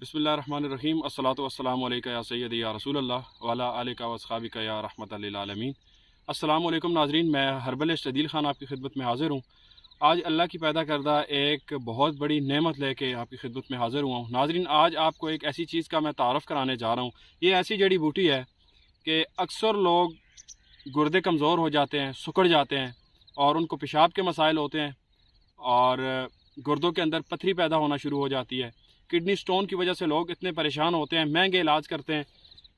बिस्मिल्लाहिर्रहमानिर्रहीम अस्सलातु वस्सलामु अलैका या सय्यदी या रसूल अल्लाह वाला आलिका वस्हाबिका या रहमतल लिल आलमीन। अस्सलामु अलैकुम नाजरीन, मैं हर्बलिस्ट अदील खान आपकी खिदमत में हाज़िर हूँ। आज अल्लाह की पैदा करदा एक बहुत बड़ी नेमत लेके आपकी खिदमत में हाज़िर हुआ हूँ। नाजरीन, आज आपको एक ऐसी चीज़ का मैं तारफ़ कराने जा रहा हूँ। ये ऐसी जड़ी बूटी है कि अक्सर लोग गुर्दे कमज़ोर हो जाते हैं, सुकड़ जाते हैं और उनको पेशाब के मसाइल होते हैं और गुर्दों के अंदर पथरी पैदा होना शुरू हो जाती है। किडनी स्टोन की वजह से लोग इतने परेशान होते हैं, महंगे इलाज करते हैं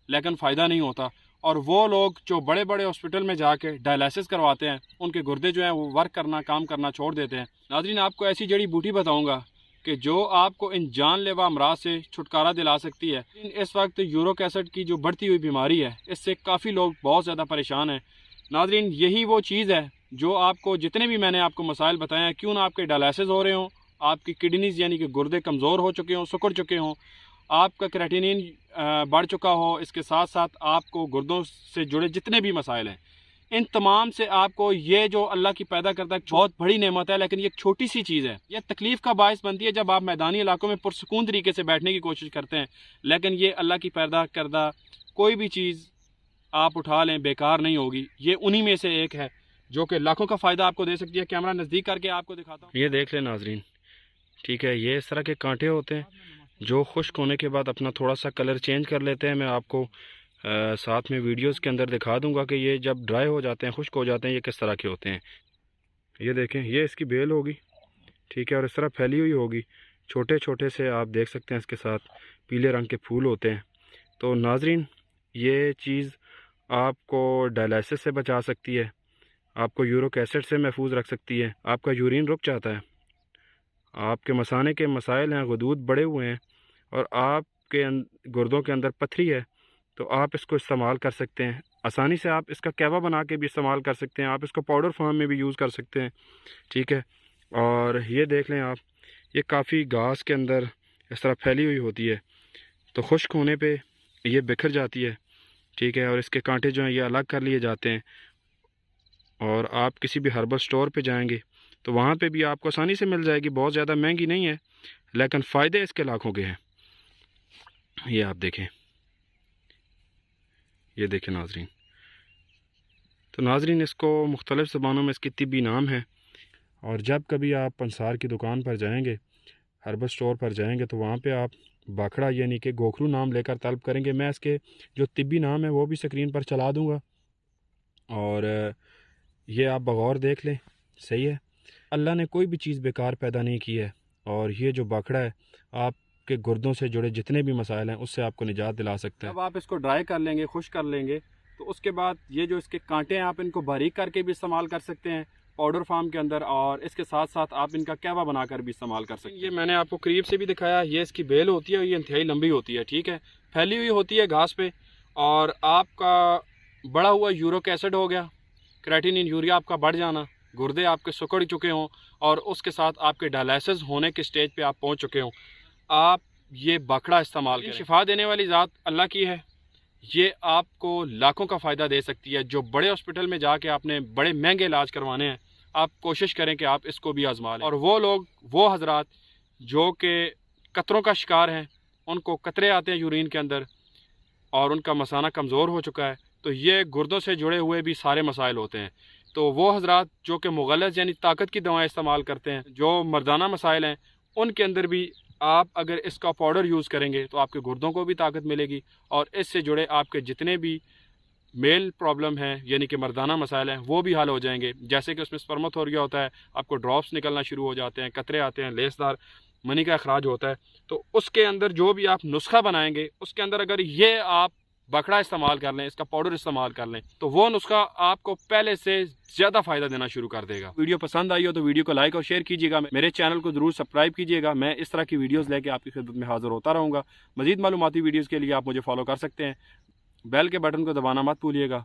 लेकिन फ़ायदा नहीं होता। और वो लोग जो बड़े बड़े हॉस्पिटल में जाके डायलिसिस करवाते हैं, उनके गुर्दे जो हैं वो वर्क करना, काम करना छोड़ देते हैं। नाज़रीन, आपको ऐसी जड़ी बूटी बताऊंगा कि जो आपको इन जानलेवा अमराज से छुटकारा दिला सकती है। इस वक्त यूरिक एसिड की जो बढ़ती हुई बीमारी है, इससे काफ़ी लोग बहुत ज़्यादा परेशान हैं। नाज़रीन, यही वो चीज़ है जो आपको, जितने भी मैंने आपको मसाइल बताए हैं, क्यों ना आपके डायलिसिस हो रहे हों, आपकी किडनीज़ यानी कि गुर्दे कमज़ोर हो चुके हों, सिकुड़ चुके हों, आपका क्रेटिनिन बढ़ चुका हो, इसके साथ साथ आपको गुर्दों से जुड़े जितने भी मसाइल हैं, इन तमाम से आपको ये जो अल्लाह की पैदा करता है बहुत बड़ी नेमत है, लेकिन ये एक छोटी सी चीज़ है। ये तकलीफ़ का बायस बनती है जब आप मैदानी इलाकों में पुरसकून तरीके से बैठने की कोशिश करते हैं। लेकिन ये अल्लाह की पैदा करदा कोई भी चीज़ आप उठा लें, बेकार नहीं होगी। ये उन्हीं में से एक है जो कि लाखों का फ़ायदा आपको दे सकती है। कैमरा नज़दीक करके आपको दिखाता हूँ। ये देख लें नाजरीन, ठीक है, ये इस तरह के कांटे होते हैं जो खुश्क होने के बाद अपना थोड़ा सा कलर चेंज कर लेते हैं। मैं आपको साथ में वीडियोस के अंदर दिखा दूंगा कि ये जब ड्राई हो जाते हैं, खुश्क हो जाते हैं, ये किस तरह के होते हैं। ये देखें, ये इसकी बेल होगी, ठीक है, और इस तरह फैली हुई होगी। छोटे छोटे से आप देख सकते हैं, इसके साथ पीले रंग के फूल होते हैं। तो नाजरीन, ये चीज़ आपको डायलिसिस से बचा सकती है, आपको यूरिक एसिड से महफूज रख सकती है, आपका यूरिन रुक जाता है, आपके मसाने के मसाइल हैं, गदूद बढ़े हुए हैं और आपके गुर्दों के अंदर पथरी है, तो आप इसको इस्तेमाल कर सकते हैं। आसानी से आप इसका कहवा बना के भी इस्तेमाल कर सकते हैं, आप इसको पाउडर फॉर्म में भी यूज़ कर सकते हैं, ठीक है। और ये देख लें आप, ये काफ़ी घास के अंदर इस तरह फैली हुई होती है, तो खुश्क होने पे ये बिखर जाती है, ठीक है। और इसके कांटे जो हैं ये अलग कर लिए जाते हैं। और आप किसी भी हर्बल स्टोर पे जाएंगे तो वहाँ पे भी आपको आसानी से मिल जाएगी। बहुत ज़्यादा महंगी नहीं है, लेकिन फ़ायदे इसके लाखों के हैं। ये आप देखें, ये देखें नाजरीन। तो नाजरीन, इसको मुख्तलिफ़ ज़बानों में इसकी तिब्बी नाम है। और जब कभी आप पंसार की दुकान पर जाएंगे, हर्बल स्टोर पर जाएंगे, तो वहाँ पे आप बाखड़ा यानी कि गोखरू नाम लेकर तलब करेंगे। मैं इसके जो तिब्बी नाम है वो भी स्क्रीन पर चला दूँगा और ये आप बगौर देख लें। सही है, अल्लाह ने कोई भी चीज़ बेकार पैदा नहीं की है। और ये जो बाखड़ा है, आपके गुर्दों से जुड़े जितने भी मसाइल हैं उससे आपको निजात दिला सकता है। जब आप इसको ड्राई कर लेंगे, खुश कर लेंगे, तो उसके बाद ये जो इसके कांटे हैं, आप इनको बारीक करके भी इस्तेमाल कर सकते हैं पाउडर फार्म के अंदर, और इसके साथ साथ आप इनका कहवा बनाकर भी इस्तेमाल कर सकते हैं। ये मैंने आपको करीब से भी दिखाया। ये इसकी बेल होती है, ये इंतहाई लंबी होती है, ठीक है, फैली हुई होती है घास पे। और आपका बढ़ा हुआ यूरिक एसिड हो गया, क्रेटिनिन यूरिया आपका बढ़ जाना, गुर्दे आपके सिकुड़ चुके हों और उसके साथ आपके डायलिसिस होने के स्टेज पे आप पहुंच चुके हों, आप ये बाखड़ा इस्तेमाल करें। शिफा देने वाली ज़ात अल्लाह की है, ये आपको लाखों का फ़ायदा दे सकती है। जो बड़े हॉस्पिटल में जाके आपने बड़े महंगे इलाज करवाने हैं, आप कोशिश करें कि आप इसको भी आजमा लें। और वो लोग, वो हजरात जो कि कतरों का शिकार हैं, उनको कतरे आते हैं यूरिन के अंदर और उनका मसाना कमज़ोर हो चुका है, तो ये गुर्दों से जुड़े हुए भी सारे मसाइल होते हैं। तो वो हजरात जो कि मुगल्लज़ यानी ताकत की दवाएं इस्तेमाल करते हैं, जो मर्दाना मसाइल हैं, उनके अंदर भी आप अगर इसका पाउडर यूज़ करेंगे तो आपके गुर्दों को भी ताकत मिलेगी और इससे जुड़े आपके जितने भी मेल प्रॉब्लम है यानी कि मर्दाना मसाइल हैं, वो भी हल हो जाएंगे। जैसे कि उसमें स्पर्मेटोरिया होता है, आपको ड्रॉप्स निकलना शुरू हो जाते हैं, कतरे आते हैं, लेसदार मनी का अखराज होता है, तो उसके अंदर जो भी आप नुस्खा बनाएंगे, उसके अंदर अगर ये आप बकड़ा इस्तेमाल कर लें, इसका पाउडर इस्तेमाल कर लें, तो वो नुस्खा आपको पहले से ज़्यादा फ़ायदा देना शुरू कर देगा। वीडियो पसंद आई हो तो वीडियो को लाइक और शेयर कीजिएगा। मेरे चैनल को ज़रूर सब्सक्राइब कीजिएगा। मैं इस तरह की वीडियोस लेके आपकी खिदमत में हाज़िर होता रहूँगा। मज़ीद मालूमाती वीडियोज़ के लिए आप मुझे फॉलो कर सकते हैं। बेल के बटन को दबाना मत भूलिएगा।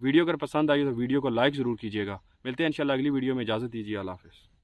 वीडियो अगर पसंद आई तो वीडियो को लाइक ज़रूर कीजिएगा। मिलते हैं इंशाल्लाह अगली वीडियो में। इजाज़त दीजिए। अल्लाह हाफ़िज़।